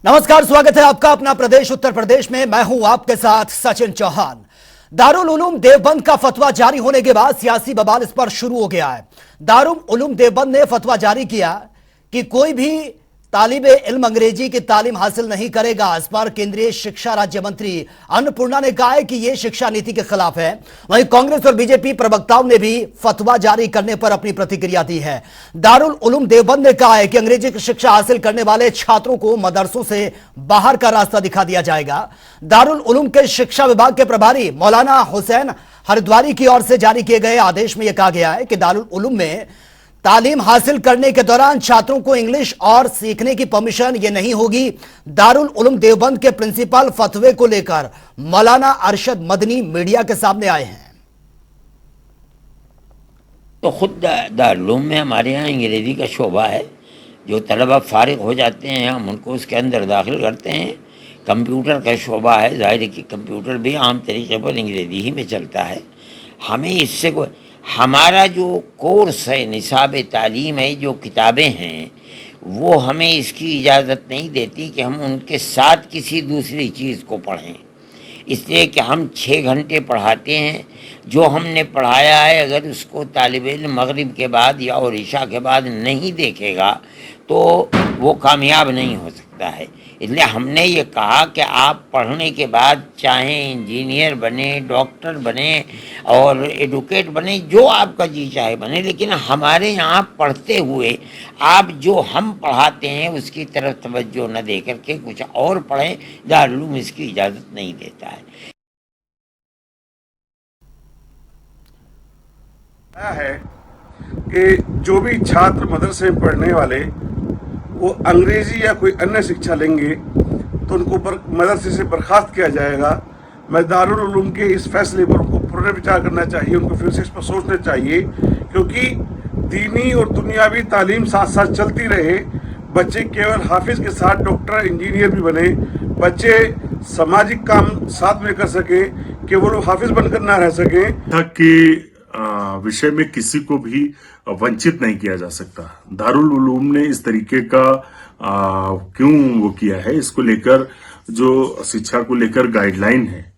नमस्कार, स्वागत है आपका अपना प्रदेश उत्तर प्रदेश में। मैं हूं आपके साथ सचिन चौहान। दारुल उलूम देवबंद का फतवा जारी होने के बाद सियासी बवाल इस पर शुरू हो गया है। दारुल उलूम देवबंद ने फतवा जारी किया कि कोई भी तालिबे इल्म अंग्रेजी की तालीम हासिल नहीं करेगा। इस पर केंद्रीय शिक्षा राज्य मंत्री अन्नपूर्णा ने कहा है कि यह शिक्षा नीति के खिलाफ है। वहीं कांग्रेस और बीजेपी प्रवक्ताओं ने भी फतवा जारी करने पर अपनी प्रतिक्रिया दी है। दारुल उलूम देवबंद ने कहा है कि अंग्रेजी की शिक्षा हासिल करने वाले छात्रों को मदरसों से बाहर का रास्ता दिखा दिया जाएगा। दारुल उलूम के शिक्षा विभाग के प्रभारी मौलाना हुसैन हरिद्वारी की ओर से जारी किए गए आदेश में यह कहा गया है कि दारुल उलूम में तालीम हासिल करने के दौरान छात्रों को इंग्लिश और सीखने की परमिशन ये नहीं होगी। दारुल उलूम देवबंद के प्रिंसिपल फतवे को लेकर मौलाना अरशद मदनी मीडिया के सामने आए हैं। तो खुद दारुल उलूम में हमारे यहाँ अंग्रेज़ी का शोबा है। जो तलबा फारिग हो जाते हैं हम उनको उसके अंदर दाखिल करते हैं। कंप्यूटर का शोबा है, ज़ाहिर है कि कंप्यूटर भी आम तरीके पर अंग्रेज़ी ही में चलता है। हमें इससे कोई, हमारा जो कोर्स है, निसाब तालीम है, जो किताबें हैं, वो हमें इसकी इजाज़त नहीं देती कि हम उनके साथ किसी दूसरी चीज़ को पढ़ें। इसलिए कि हम 6 घंटे पढ़ाते हैं। जो हमने पढ़ाया है अगर उसको तालिब इल्म मगरिब के बाद या और इशा के बाद नहीं देखेगा तो वो कामयाब नहीं हो सकता है। इसलिए हमने ये कहा कि आप पढ़ने के बाद चाहे इंजीनियर बने, डॉक्टर बने और एडवोकेट बने, जो आपका जी चाहे बने, लेकिन हमारे यहाँ पढ़ते हुए आप जो हम पढ़ाते हैं उसकी तरफ तवज्जो न दे करके कुछ और पढ़ें। दारुल उलूम इसकी इजाज़त नहीं देता है। है कि जो भी छात्र मदरसे में पढ़ने वाले वो अंग्रेजी या कोई अन्य शिक्षा लेंगे तो उनको मदरसे से बर्खास्त किया जाएगा। मैं दारुल उलूम के इस फैसले पर उनको पुनर्विचार करना चाहिए, उनको फिर से इस पर सोचना चाहिए, क्योंकि दीनी और दुनियावी तालीम साथ साथ चलती रहे। बच्चे केवल हाफिज के साथ डॉक्टर इंजीनियर भी बने, बच्चे सामाजिक काम साथ में कर सके, केवल हाफिज बनकर ना रह सके। ताकि विषय में किसी को भी वंचित नहीं किया जा सकता। दारुल उलूम ने इस तरीके का क्यों वो किया है, इसको लेकर जो शिक्षा को लेकर गाइडलाइन है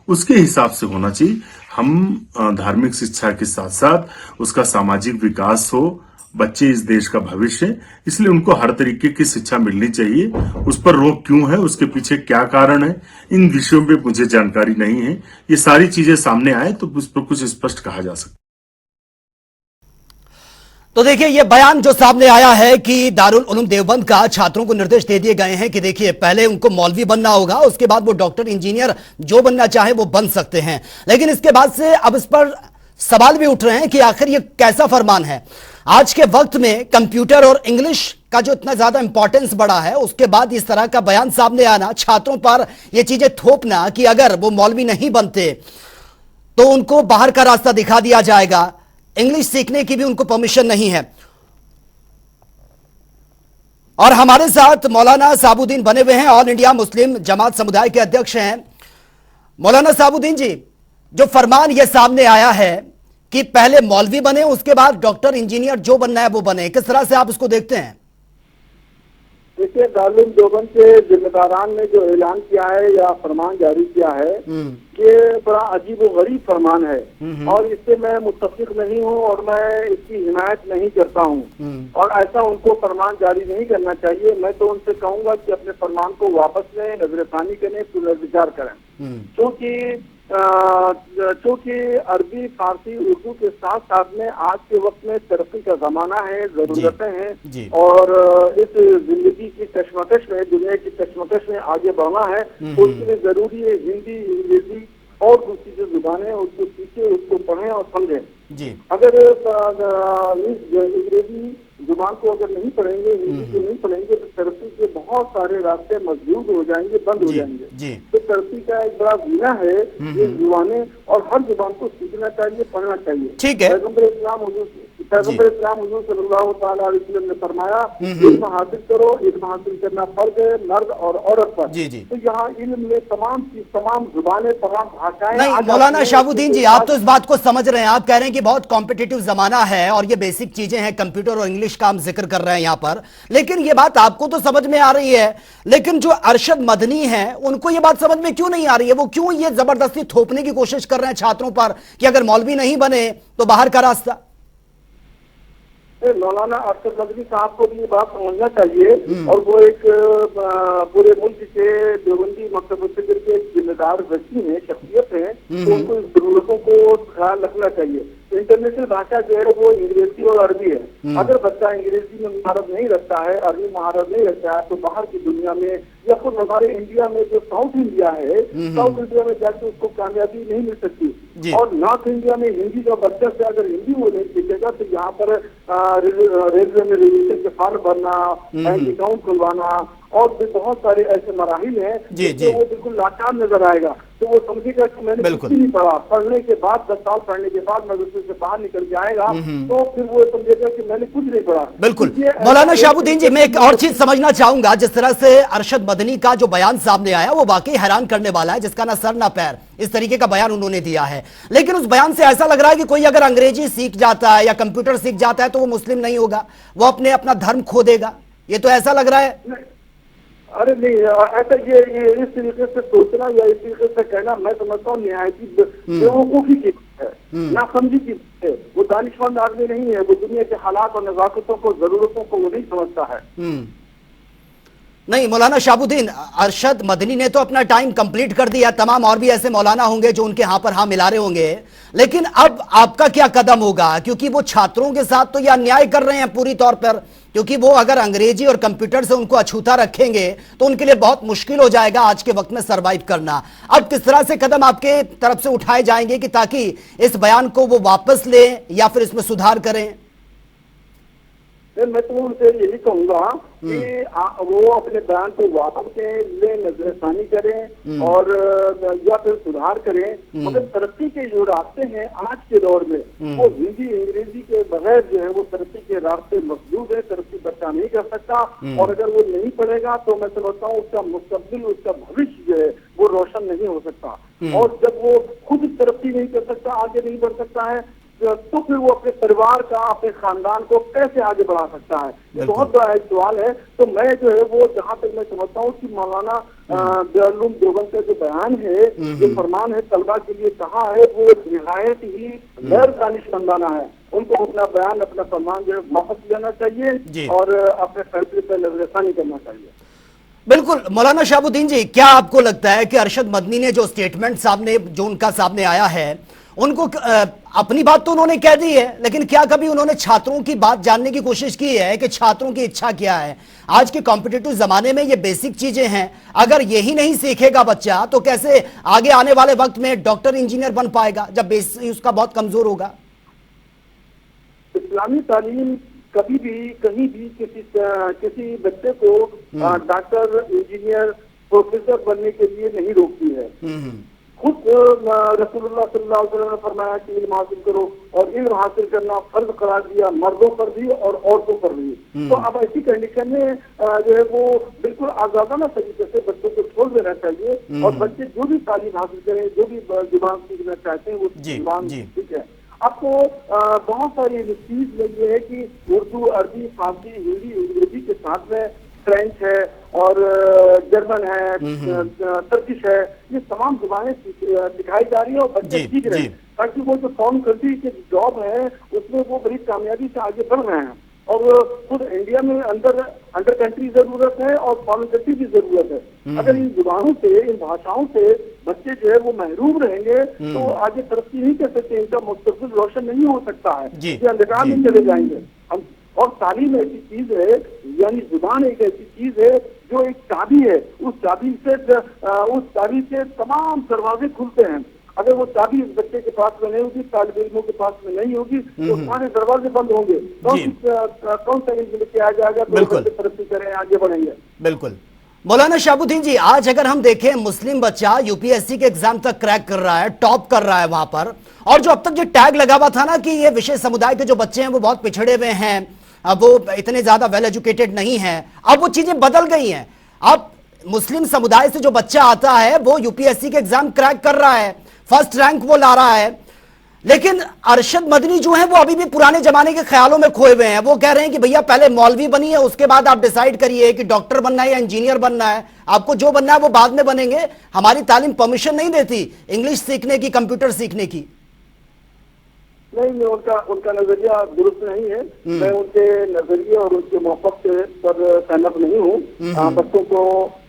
उसके हिसाब से होना चाहिए। हम धार्मिक शिक्षा के साथ साथ उसका सामाजिक विकास हो, बच्चे इस देश का भविष्य है, इसलिए उनको हर तरीके की शिक्षा मिलनी चाहिए। उस पर रोक क्यों है, उसके पीछे क्या कारण है, इन विषयों पे मुझे जानकारी नहीं है। ये सारी चीजें सामने आए तो उस पर कुछ स्पष्ट कहा जा सकता। तो देखिए, यह बयान जो सामने आया है कि दारुल उलूम देवबंद का छात्रों को निर्देश दे दिए गए हैं कि देखिए पहले उनको मौलवी बनना होगा, उसके बाद वो डॉक्टर इंजीनियर जो बनना चाहे वो बन सकते हैं। लेकिन इसके बाद से अब इस पर सवाल भी उठ रहे हैं कि आखिर ये कैसा फरमान है। आज के वक्त में कंप्यूटर और इंग्लिश का जो इतना ज्यादा इंपॉर्टेंस बढ़ा है, उसके बाद इस तरह का बयान सामने आना, छात्रों पर ये चीजें थोपना कि अगर वो मौलवी नहीं बनते तो उनको बाहर का रास्ता दिखा दिया जाएगा, इंग्लिश सीखने की भी उनको परमिशन नहीं है। और हमारे साथ मौलाना साबुद्दीन बने हुए हैं, ऑल इंडिया मुस्लिम जमात समुदाय के अध्यक्ष हैं। मौलाना साबुद्दीन जी, जो फरमान ये सामने आया है कि पहले मौलवी बने उसके बाद डॉक्टर इंजीनियर जो बनना है वो बने, किस तरह से आप इसको देखते हैं? देखिए, दारुल उलूम देवबंद के जिम्मेदारान ने जो ऐलान किया है या फरमान जारी किया है, ये बड़ा अजीब व गरीब फरमान है और इससे मैं मुत्तफिक नहीं हूँ और मैं इसकी हिमायत नहीं करता हूँ और ऐसा उनको फरमान जारी नहीं करना चाहिए। मैं तो उनसे कहूँगा कि अपने फरमान को वापस लें, नजरसानी करें, पुनर्विचार करें, क्योंकि अरबी, फारसी, उर्दू के साथ साथ में आज के वक्त में तरक्की का जमाना है, जरूरतें हैं और इस जिंदगी की कश्मकश में, दुनिया की कश्मकश में आगे बढ़ना है। उसके लिए जरूरी है हिंदी, अंग्रेजी और दूसरी जो जुबानें उसको सीखें, उसको पढ़ें और समझें। अगर अंग्रेजी जुबान को अगर नहीं पढ़ेंगे, हिंदी को नहीं पढ़ेंगे तो तरक्की के बहुत सारे रास्ते मजबूत हो जाएंगे, बंद हो जाएंगे। तो तरक्की का एक बड़ा वीना है ये जुबानें, और हर जुबान को सीखना चाहिए, पढ़ना चाहिए। ठीक है। पैगंबर इस्लाम हुजूर पैगंबर इस्लाम हुजूर सल्लल्लाहु ताला अलैहि वसल्लम ने फरमाया इल्म हासिल करो, इल्म हासिल करना फर्ज है मर्द और औरत पर। जी जी। तो यहाँ इल्म में तमाम जुबानें, तमाम भाषाएं। नहीं मौलाना शहाबुद्दीन जी, आप तो इस बात को समझ रहे हैं, आप कह रहे हैं कि बहुत कॉम्पिटिटिव जमाना है और ये बेसिक चीजें हैं, कंप्यूटर और इंग्लिश का हम जिक्र कर रहे हैं यहाँ पर, लेकिन ये बात आपको तो समझ में आ रही है, लेकिन जो अरशद मदनी है उनको ये बात समझ में क्यों नहीं आ रही है? वो क्यों ये जबरदस्ती थोपने की कोशिश कर रहे हैं छात्रों पर कि अगर मौलवी नहीं बने तो बाहर का रास्ता? मौलाना अरशद मदनी साहब को भी ये बात समझना चाहिए, और वो एक पूरे मुल्क के देवबंदी मकतब फिक्र के जिम्मेदार व्यक्ति हैं, शख्सियत है, तो उनको इन जरूरतों को ख्याल रखना चाहिए। इंटरनेशनल भाषा जो है वो अंग्रेजी और अरबी है। अगर बच्चा अंग्रेजी में महारत नहीं रखता है, अरबी महारत नहीं रखता है, तो बाहर की दुनिया में या खुद हमारे इंडिया में जो साउथ इंडिया है, साउथ इंडिया में जाके उसको कामयाबी नहीं मिल सकती। और नॉर्थ इंडिया में हिंदी का बच्चा से अगर हिंदी वो नहीं सीखेगा तो यहाँ पर रेलवे में रजिस्ट्रेशन के फॉर्म भरना, बैंक अकाउंट खुलवाना और भी बहुत सारे ऐसे मराहिल हैं जिससे वो बिल्कुल लाचार नजर आएगा। तो वो समझेगा कि मैंने कुछ नहीं पढ़ा, पढ़ने के बाद 10 साल पढ़ने के बाद मदरसे से बाहर निकल के आएगा तो फिर वो समझेगा कि मैंने कुछ नहीं पढ़ा। बिल्कुल। मौलाना शहाबुद्दीन जी, मैं एक और चीज समझना चाहूंगा, जिस तरह से अरशद मदनी का जो बयान सामने आया वो वाकई हैरान करने वाला है, जिसका ना सर ना पैर, इस तरीके का बयान उन्होंने दिया है। लेकिन उस बयान से ऐसा लग रहा है कि कोई अगर अंग्रेजी सीख जाता है या कंप्यूटर सीख जाता है तो वो मुस्लिम नहीं होगा, वो अपना धर्म खो देगा, ये तो ऐसा लग रहा है। अरे नहीं, ऐसा ये इस तरीके से सोचना या इस तरीके से कहना मैं समझता हूँ निहायती बेवकूफी की है, ना समझी की है। वो दानिशमंद आदमी नहीं है, वो दुनिया के हालात और नजाकतों को, जरूरतों को वो नहीं समझता है। नहीं मौलाना शहाबुद्दीन, अरशद मदनी ने तो अपना टाइम कंप्लीट कर दिया, तमाम और भी ऐसे मौलाना होंगे जो उनके यहाँ पर हाँ मिला रहे होंगे, लेकिन अब आपका क्या कदम होगा? क्योंकि वो छात्रों के साथ तो ये अन्याय कर रहे हैं पूरी तौर पर, क्योंकि वो अगर अंग्रेजी और कंप्यूटर से उनको अछूता रखेंगे तो उनके लिए बहुत मुश्किल हो जाएगा आज के वक्त में सरवाइव करना। अब किस तरह से कदम आपके तरफ से उठाए जाएंगे कि ताकि इस बयान को वो वापस लें या फिर इसमें सुधार करें? मैं तो उनसे यही कहूंगा कि वो अपने बयान को वापस ले, नजरसानी करें और या फिर सुधार करें। मगर तरक्की के जो रास्ते हैं आज के दौर में वो हिंदी अंग्रेजी के बगैर जो है वो तरक्की के रास्ते मौजूद है। तरक्की बच्चा नहीं कर सकता और अगर वो नहीं पढ़ेगा तो मैं समझता हूँ उसका मुस्तकबिल, उसका भविष्य जो है वो रोशन नहीं हो सकता। और जब वो खुद तरक्की नहीं कर सकता, आगे नहीं बढ़ सकता है, तो फिर वो अपने परिवार का, अपने खानदान को कैसे आगे बढ़ा सकता है? ये बहुत बड़ा एक सवाल है। तो मैं जो है वो जहाँ तक मैं समझता हूँ कि मौलाना दारुल देवबंद का जो बयान है, जो फरमान है तलबा के लिए कहा है, वो निहायत ही गैर दानिशमंदाना है। उनको अपना बयान, अपना फरमान जो है वापस लेना चाहिए और अपने फैसले पर नजरसानी करना चाहिए। बिल्कुल। मौलाना शहाबुद्दीन जी, क्या आपको लगता है कि अरशद मदनी ने जो स्टेटमेंट जो उनका सामने आया है, उनको अपनी बात तो उन्होंने कह दी है, लेकिन क्या कभी उन्होंने छात्रों की बात जानने की कोशिश की है कि छात्रों की इच्छा क्या है? आज के कॉम्पिटिटिव जमाने में ये बेसिक चीजें हैं, अगर यही नहीं सीखेगा बच्चा तो कैसे आगे आने वाले वक्त में डॉक्टर इंजीनियर बन पाएगा जब बेस उसका बहुत कमजोर होगा? इस्लामी तालीम कभी भी कहीं भी किसी बच्चे को डॉक्टर, इंजीनियर, प्रोफेसर बनने के लिए नहीं रोकती है। खुद रसूलुल्लाह सल्लल्लाहु अलैहि वसल्लम ने फरमाया कि इल्म हासिल करो, और इल्म हासिल करना फर्ज करार दिया मर्दों पर भी और औरतों पर भी। तो अब ऐसी कंडीशन में जो है वो बिल्कुल आजादाना तरीके से बच्चों को छोड़ देना चाहिए और बच्चे जो भी तालीम हासिल करें, जो भी जुबान सीखना चाहते हैं वो जुबान ठीक है। आपको बहुत सारी यूनिवर्सिटीज में ये है कि उर्दू, अरबी, फारसी, हिंदी, अंग्रेजी के साथ में फ्रेंच है और जर्मन है, टर्किश है, ये तमाम जुबानें सिखाई जा रही है और बच्चे सीख रहे हैं ताकि वो जो फॉरेन कंट्री के जॉब है उसमें वो बड़ी कामयाबी से आगे बढ़ रहे हैं। और खुद इंडिया में अंदर कंट्री जरूरत है और फॉरेन कंट्री की जरूरत है। अगर इन जुबानों से, इन भाषाओं से बच्चे जो है वो महरूम रहेंगे तो आगे तरक्की नहीं कर सकते, इनका मुस्तकबिल रोशन नहीं हो सकता है, ये अंधकार में चले जाएंगे हम। और तालीम ऐसी चीज है, यानी जुबान एक ऐसी चीज है जो एक चाबी है, उस चाबी से तमाम दरवाजे खुलते हैं। अगर वो चाबी इस बच्चे के पास में नहीं होगी, तालिब इल्मों के पास में नहीं होगी, तो सारे दरवाजे बंद होंगे। कौन सा इल्म लेके आ जाएगा तो बच्चे तरक्की करें, आगे बढ़ेंगे। बिल्कुल मौलाना शहाबुद्दीन जी, आज अगर हम देखें मुस्लिम बच्चा यूपीएससी के एग्जाम तक क्रैक कर रहा है, टॉप कर रहा है वहां पर, और जो अब तक ये टैग लगा हुआ था ना कि ये विशेष समुदाय के जो बच्चे हैं वो बहुत पिछड़े हुए हैं, अब वो इतने ज्यादा वेल एजुकेटेड नहीं है, अब वो चीजें बदल गई हैं। अब मुस्लिम समुदाय से जो बच्चा आता है वो यूपीएससी के एग्जाम क्रैक कर रहा है, फर्स्ट रैंक वो ला रहा है, लेकिन अरशद मदनी जो है वो अभी भी पुराने जमाने के ख्यालों में खोए हुए हैं। वो कह रहे हैं कि भैया पहले मौलवी बनिए, उसके बाद आप डिसाइड करिए कि डॉक्टर बनना है या इंजीनियर बनना है, आपको जो बनना है वो बाद में बनेंगे, हमारी तालीम परमिशन नहीं देती इंग्लिश सीखने की, कंप्यूटर सीखने की। नहीं, उनका नजरिया दुरुस्त नहीं है। मैं उनके नजरिए और उनके मौक़िफ़ पर सहमत नहीं हूँ। बच्चों को,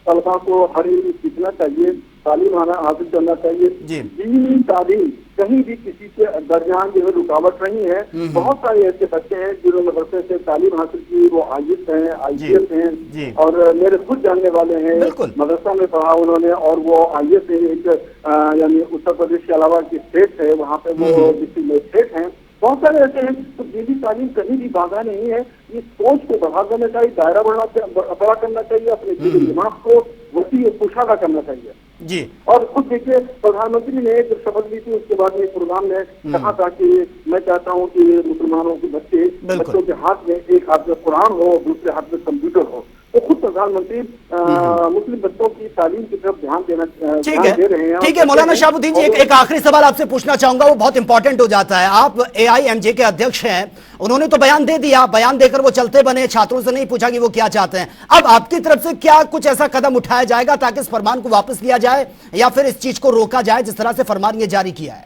तलबा को हर एक सीखना चाहिए, तालीम हासिल करना चाहिए। दीनी तालीम कहीं भी किसी के दरमियान जो है रुकावट नहीं है। बहुत सारे ऐसे बच्चे हैं जिन्होंने मदरसे से तालीम हासिल की, वो आईएएस हैं, आईपीएस हैं, और मेरे खुद जानने वाले हैं, मदरसा में पढ़ा उन्होंने और वो आईएएस है। एक यानी उत्तर प्रदेश के अलावा की स्टेट है, वहाँ पे वो डिस्ट्रिक्ट मजिस्ट्रेट हैं। बहुत सारे ऐसे हैं। तो दीनी तालीम कहीं भी बाधा नहीं है। इस सोच को बढ़ा देना चाहिए, दायरा बड़ा करना चाहिए, अपने दिमाग को वसी कुशादा करना चाहिए जी। और खुद देखिए, प्रधानमंत्री ने जब शपथ ली थी उसके बाद में प्रोग्राम में कहा था कि मैं चाहता हूं कि मुसलमानों के बच्चों के हाथ में एक हाथ में कुरान हो, दूसरे हाथ में कंप्यूटर हो। तो खुद प्रधानमंत्री मुस्लिम बच्चों की तालीम की तरफ ध्यान दे रहे हैं। ठीक है मौलाना शहाबुद्दीन जी, एक आखिरी सवाल आपसे पूछना चाहूंगा, वो बहुत इंपॉर्टेंट हो जाता है। आप AIMJ के अध्यक्ष हैं, उन्होंने तो बयान दे दिया, बयान देकर वो चलते बने, छात्रों से नहीं पूछा कि वो क्या चाहते हैं। अब आपकी तरफ से क्या कुछ ऐसा कदम उठाया जाएगा ताकि इस फरमान को वापस लिया जाए या फिर इस चीज को रोका जाए जिस तरह से फरमान ये जारी किया है?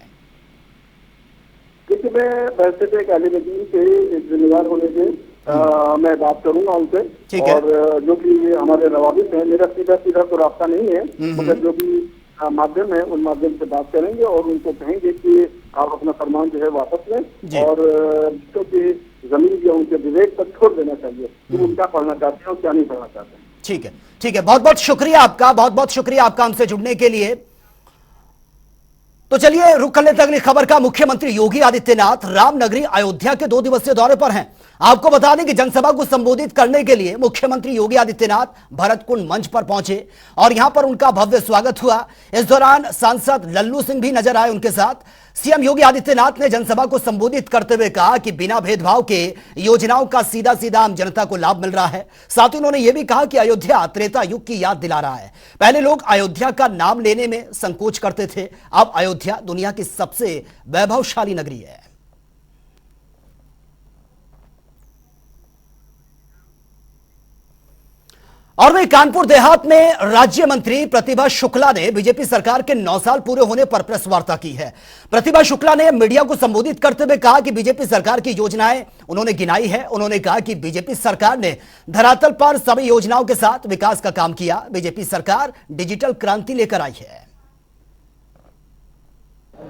देखिए, मैं वैसे तो एक आलिम दीन के जिम्मेदार होने से मैं बात करूंगा उनसे, और जो कि हमारे रवाबित हैं, मेरा सीधा तो रास्ता नहीं है, मगर जो भी माध्यम है उन माध्यम से बात करेंगे और उनको कहेंगे कि आप अपना फरमान जो है वापस लें, और क्योंकि जमीन या उनके विवेक पर छोड़ देना चाहिए कि वो क्या पढ़ना चाहते हैं और क्या नहीं पढ़ना चाहते हैं। ठीक है, ठीक है, बहुत बहुत शुक्रिया आपका, बहुत बहुत शुक्रिया आपका हमसे जुड़ने के लिए। तो चलिए रुक कर लेते अगली खबर का। मुख्यमंत्री योगी आदित्यनाथ रामनगरी अयोध्या के 2 दिवसीय दौरे पर हैं। आपको बता दें कि जनसभा को संबोधित करने के लिए मुख्यमंत्री योगी आदित्यनाथ भरतकुंड मंच पर पहुंचे और यहां पर उनका भव्य स्वागत हुआ। इस दौरान सांसद लल्लू सिंह भी नजर आए उनके साथ। सीएम योगी आदित्यनाथ ने जनसभा को संबोधित करते हुए कहा कि बिना भेदभाव के योजनाओं का सीधा सीधा आम जनता को लाभ मिल रहा है। साथ ही उन्होंने यह भी कहा कि अयोध्या त्रेता युग की याद दिला रहा है। पहले लोग अयोध्या का नाम लेने में संकोच करते थे, अब अयोध्या दुनिया की सबसे वैभवशाली नगरी है। और वहीं कानपुर देहात में राज्य मंत्री प्रतिभा शुक्ला ने बीजेपी सरकार के 9 साल पूरे होने पर प्रेस वार्ता की है। प्रतिभा शुक्ला ने मीडिया को संबोधित करते हुए कहा कि बीजेपी सरकार की योजनाएं उन्होंने गिनाई है। उन्होंने कहा कि बीजेपी सरकार ने धरातल पर सभी योजनाओं के साथ विकास का काम किया। बीजेपी सरकार डिजिटल क्रांति लेकर आई है।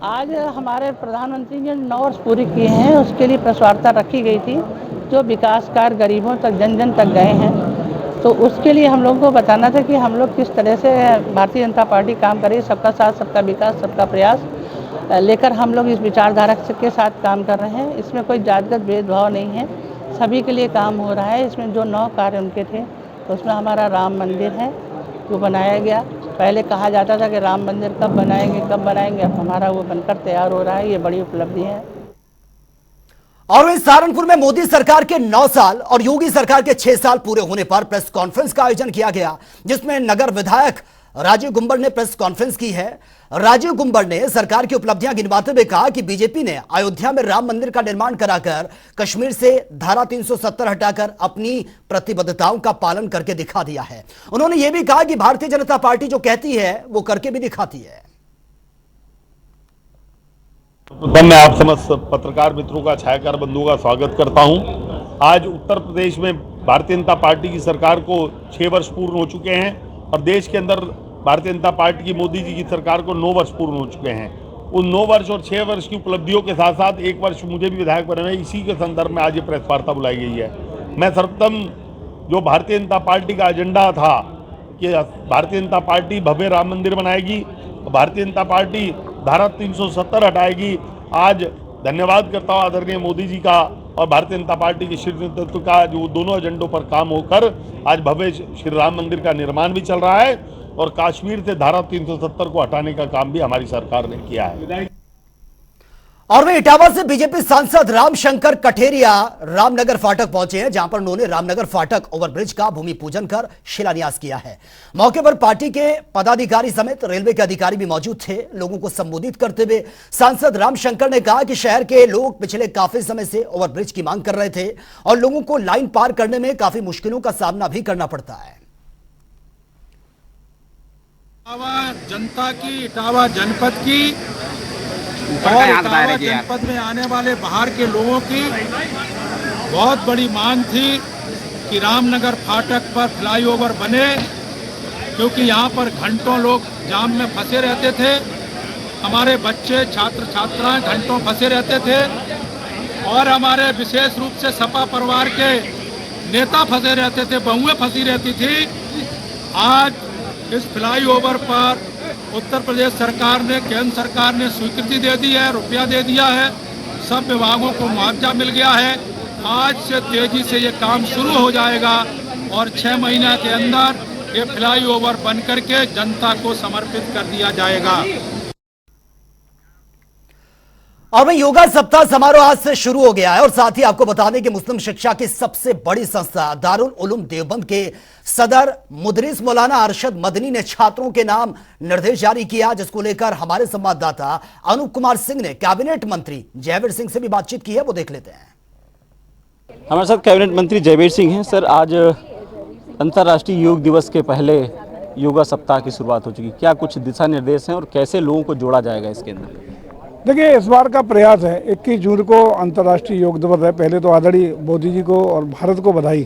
आज हमारे प्रधानमंत्री ने 9 वर्ष पूरे किए हैं, उसके लिए प्रेस वार्ता रखी गई थी, जो विकास कार्य गरीबों तक, जन जन तक गए हैं। तो उसके लिए हम लोगों को बताना था कि हम लोग किस तरह से भारतीय जनता पार्टी काम कर रही है। सबका साथ, सबका विकास, सबका प्रयास लेकर हम लोग इस विचारधारा के साथ काम कर रहे हैं। इसमें कोई जातिगत भेदभाव नहीं है, सभी के लिए काम हो रहा है। इसमें जो 9 कार्य उनके थे, तो उसमें हमारा राम मंदिर है जो बनाया गया। पहले कहा जाता था कि राम मंदिर कब बनाएंगे, अब हमारा वो बनकर तैयार हो रहा है। ये बड़ी उपलब्धि है। और वहीं सहारनपुर में मोदी सरकार के 9 साल और योगी सरकार के 6 साल पूरे होने पर प्रेस कॉन्फ्रेंस का आयोजन किया गया, जिसमें नगर विधायक राजीव गुंबर ने प्रेस कॉन्फ्रेंस की है। राजीव गुंबर ने सरकार की उपलब्धियां गिनवाते हुए कहा कि बीजेपी ने अयोध्या में राम मंदिर का निर्माण कराकर कश्मीर से धारा 370 हटाकर अपनी प्रतिबद्धताओं का पालन करके दिखा दिया है। उन्होंने यह भी कहा कि भारतीय जनता पार्टी जो कहती है वो करके भी दिखाती है। प्रथम मैं आप समस्त पत्रकार मित्रों का, छायाकार बंधुओं का स्वागत करता हूं। आज उत्तर प्रदेश में भारतीय जनता पार्टी की सरकार को 6 वर्ष पूर्ण हो चुके हैं और देश के अंदर भारतीय जनता पार्टी की मोदी जी की सरकार को 9 वर्ष पूर्ण हो चुके हैं। उन 9 वर्ष और 6 वर्ष की उपलब्धियों के साथ साथ 1 वर्ष मुझे भी विधायक बने हुए, इसी के संदर्भ में आज ये प्रेस वार्ता बुलाई गई है। मैं सर्वप्रथम जो भारतीय जनता पार्टी का एजेंडा था कि भारतीय जनता पार्टी भव्य राम मंदिर बनाएगी, भारतीय जनता पार्टी धारा 370 हटाएगी, आज धन्यवाद करता हूँ आदरणीय मोदी जी का और भारतीय जनता पार्टी के शीर्ष नेतृत्व का जो दोनों एजेंडों पर काम होकर आज भव्य श्री राम मंदिर का निर्माण भी चल रहा है और कश्मीर से धारा 370 को हटाने का काम भी हमारी सरकार ने किया है। और वहीं इटावा से बीजेपी सांसद रामशंकर कठेरिया रामनगर फाटक पहुंचे हैं, जहां पर उन्होंने रामनगर फाटक ओवरब्रिज का भूमि पूजन कर शिलान्यास किया है। मौके पर पार्टी के पदाधिकारी समेत रेलवे के अधिकारी भी मौजूद थे। लोगों को संबोधित करते हुए सांसद रामशंकर ने कहा कि शहर के लोग पिछले काफी समय से ओवरब्रिज की मांग कर रहे थे और लोगों को लाइन पार करने में काफी मुश्किलों का सामना भी करना पड़ता है। इटावा जनता की, इटावा जनपद की और इटावा जनपद में आने वाले बाहर के लोगों की बहुत बड़ी मांग थी कि रामनगर फाटक पर फ्लाईओवर बने, क्योंकि यहाँ पर घंटों लोग जाम में फंसे रहते थे। हमारे बच्चे, छात्र छात्राएं घंटों फंसे रहते थे और हमारे विशेष रूप से सपा परिवार के नेता फंसे रहते थे, बहुएं फंसी रहती थी। आज इस फ्लाईओवर पर उत्तर प्रदेश सरकार ने, केंद्र सरकार ने स्वीकृति दे दी है, रुपया दे दिया है, सब विभागों को मुआवजा मिल गया है। आज से तेजी से ये काम शुरू हो जाएगा और 6 महीने के अंदर ये फ्लाईओवर बन करके जनता को समर्पित कर दिया जाएगा। और वहीं योगा सप्ताह समारोह आज से शुरू हो गया है और साथ ही आपको बता दें कि मुस्लिम शिक्षा की सबसे बड़ी संस्था दारुल उलूम देवबंद के सदर मुदरिस मौलाना अरशद मदनी ने छात्रों के नाम निर्देश जारी किया, जिसको लेकर हमारे संवाददाता अनूप कुमार सिंह ने कैबिनेट मंत्री जयवीर सिंह से भी बातचीत की है, वो देख लेते हैं। हमारे साथ कैबिनेट मंत्री जयवीर सिंह हैं। सर, आज अंतर्राष्ट्रीय योग दिवस के पहले योगा सप्ताह की शुरुआत हो चुकी, क्या कुछ दिशा निर्देश हैं और कैसे लोगों को जोड़ा जाएगा इसके अंदर? देखिए, इस बार का प्रयास है 21 जून को अंतर्राष्ट्रीय योग दिवस है। पहले तो आदरणीय मोदी जी को और भारत को बधाई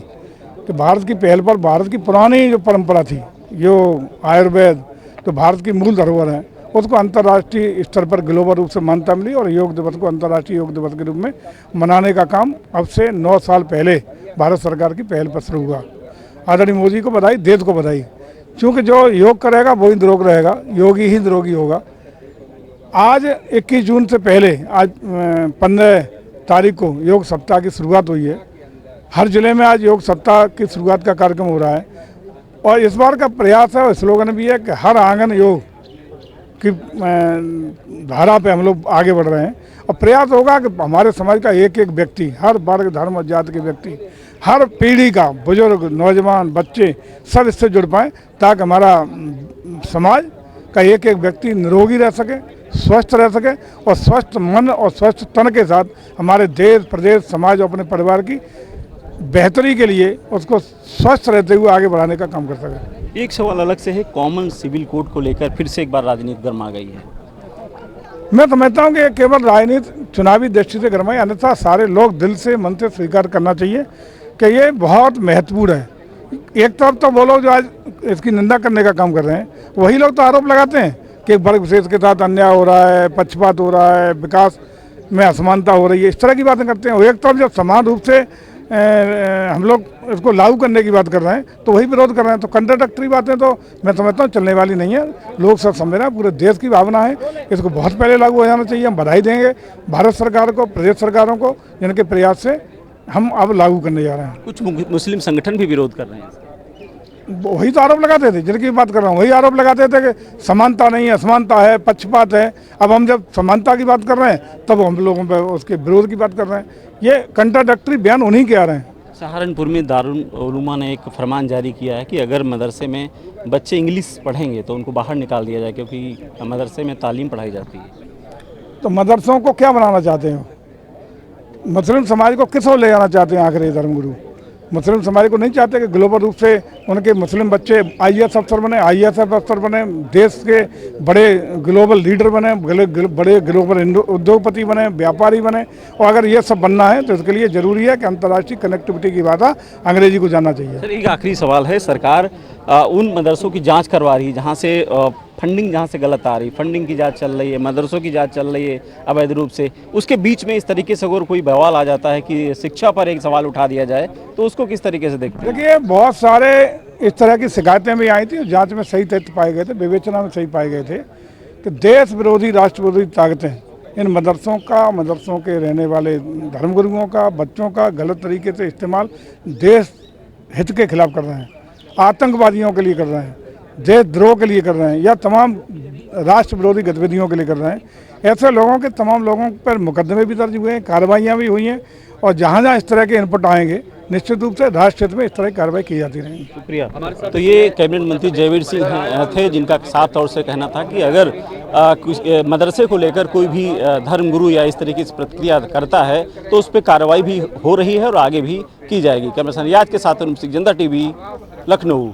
कि भारत की पहल पर भारत की पुरानी जो परंपरा थी, जो आयुर्वेद तो भारत की मूल धरोहर है, उसको अंतर्राष्ट्रीय स्तर पर ग्लोबल रूप से मान्यता मिली और योग दिवस को अंतर्राष्ट्रीय योग दिवस के रूप में मनाने का काम अब से 9 साल पहले भारत सरकार की पहल पर शुरू हुआ। आदरणीय मोदी को बधाई, देश को बधाई, क्योंकि जो योग करेगा वही निरोग रहेगा, योगी ही निरोगी होगा। आज 21 जून से पहले आज 15 तारीख को योग सप्ताह की शुरुआत हुई है। हर जिले में आज योग सप्ताह की शुरुआत का कार्यक्रम हो रहा है और इस बार का प्रयास है और स्लोगन भी है कि हर आंगन योग की धारा पे हम लोग आगे बढ़ रहे हैं और प्रयास होगा कि हमारे समाज का एक एक व्यक्ति, हर वर्ग धर्म और जाति के व्यक्ति, हर पीढ़ी का, बुजुर्ग, नौजवान, बच्चे सब इससे जुड़ पाएँ ताकि हमारा समाज का एक एक व्यक्ति निरोगी रह सके, स्वस्थ रह सके और स्वस्थ मन और स्वस्थ तन के साथ हमारे देश, प्रदेश, समाज और अपने परिवार की बेहतरी के लिए उसको स्वस्थ रहते हुए आगे बढ़ाने का काम कर सके। एक सवाल अलग से है, कॉमन सिविल कोड को लेकर फिर से एक बार राजनीति गर्मा गई है। मैं समझता हूँ कि केवल राजनीति चुनावी दृष्टि से गर्माई, अन्यथा सारे लोग दिल से, मन से स्वीकार करना चाहिए कि ये बहुत महत्वपूर्ण है। एक तरफ तो वो लोग जो आज इसकी निंदा करने का काम कर रहे हैं, वही लोग तो आरोप लगाते हैं कि वर्ग विशेष के साथ अन्याय हो रहा है, पक्षपात हो रहा है, विकास में असमानता हो रही है, इस तरह की बातें करते हैं। एक तरफ जब समान रूप से हम लोग इसको लागू करने की बात कर रहे हैं तो वही विरोध कर रहे हैं, तो कंट्राडिक्टरी बातें तो मैं समझता हूँ चलने वाली नहीं है। लोग सब समझ रहे हैं, पूरे देश की भावना है, इसको बहुत पहले लागू हो जाना चाहिए। हम बधाई देंगे भारत सरकार को, प्रदेश सरकारों को, जिनके प्रयास से हम अब लागू करने जा रहे हैं। कुछ मुस्लिम संगठन भी विरोध कर रहे हैं, वही तो आरोप लगाते थे, जिनकी बात कर रहा हूँ वही आरोप लगाते थे कि समानता नहीं है, असमानता है, पक्षपात है। अब हम जब समानता की बात कर रहे हैं तब हम लोगों पर उसके विरोध की बात कर रहे हैं। ये कंट्राडिक्टरी बयान उन्हीं के आ रहे हैं। सहारनपुर में दारुल उलूमा ने एक फरमान जारी किया है कि अगर मदरसे में बच्चे इंग्लिश पढ़ेंगे तो उनको बाहर निकाल दिया जाए, क्योंकि मदरसे में तालीम पढ़ाई जाती है। तो मदरसों को क्या बनाना चाहते हैं? मुस्लिम समाज को किस ओर ले जाना चाहते हैं? आखिर धर्मगुरु मुस्लिम समाज को नहीं चाहते कि ग्लोबल रूप से उनके मुस्लिम बच्चे IAS अफसर बने, ISF अफसर बने, देश के बड़े ग्लोबल लीडर बने, बड़े ग्लोबल उद्योगपति बने, व्यापारी बने। और अगर ये सब बनना है तो इसके लिए जरूरी है कि अंतर्राष्ट्रीय कनेक्टिविटी की भाषा अंग्रेजी को जानना चाहिए। सर, एक आखिरी सवाल है, सरकार उन मदरसों की जाँच करवा रही है जहाँ से फंडिंग जहाँ से गलत आ रही, फंडिंग की जांच चल रही है, मदरसों की जांच चल रही है अवैध रूप से, उसके बीच में इस तरीके से अगर कोई बवाल आ जाता है कि शिक्षा पर एक सवाल उठा दिया जाए तो उसको किस तरीके से देखते हैं? देखिए, बहुत सारे इस तरह की शिकायतें भी आई थी, जांच में सही तथ्य पाए गए थे, विवेचना में सही पाए गए थे कि देश विरोधी, राष्ट्र विरोधी ताकतें इन मदरसों के रहने वाले धर्मगुरुओं का, बच्चों का गलत तरीके से इस्तेमाल देश हित के खिलाफ कर रहे हैं, आतंकवादियों के लिए कर रहे हैं, देशद्रोह के लिए कर रहे हैं, या तमाम राष्ट्र विरोधी गतिविधियों के लिए कर रहे हैं। ऐसे लोगों के तमाम लोगों पर मुकदमे भी दर्ज हुए हैं, कार्रवाइयाँ भी हुई हैं, और जहाँ जहाँ इस तरह के इनपुट आएंगे निश्चित रूप से राष्ट्र क्षेत्र में इस तरह की कार्रवाई की जाती रहेगी। शुक्रिया। तो ये कैबिनेट मंत्री जयवीर सिंह थे, जिनका साफ तौर से कहना था कि अगर कुछ मदरसे को लेकर कोई भी धर्मगुरु या इस तरीके से प्रतिक्रिया करता है तो उस पर कार्रवाई भी हो रही है और आगे भी की जाएगी। कैमरा पर्सन रियाज के साथ जनता टीवी, लखनऊ।